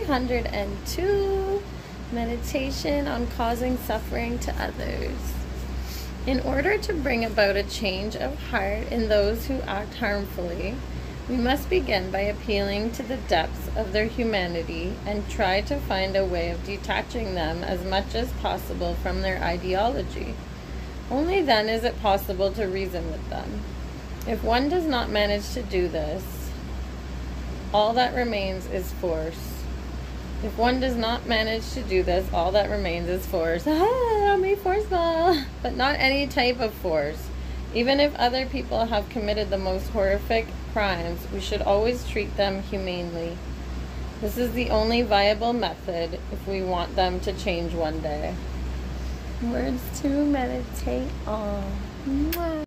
302. Meditation on causing suffering to others. In order to bring about a change of heart in those who act harmfully, we must begin by appealing to the depths of their humanity and try to find a way of detaching them as much as possible from their ideology. Only then is it possible to reason with them. If one does not manage to do this, all that remains is force. If one does not manage to do this, all that remains is force. Don't be forceful. But not any type of force. Even if other people have committed the most horrific crimes, we should always treat them humanely. This is the only viable method if we want them to change one day. Words to meditate on. Mwah.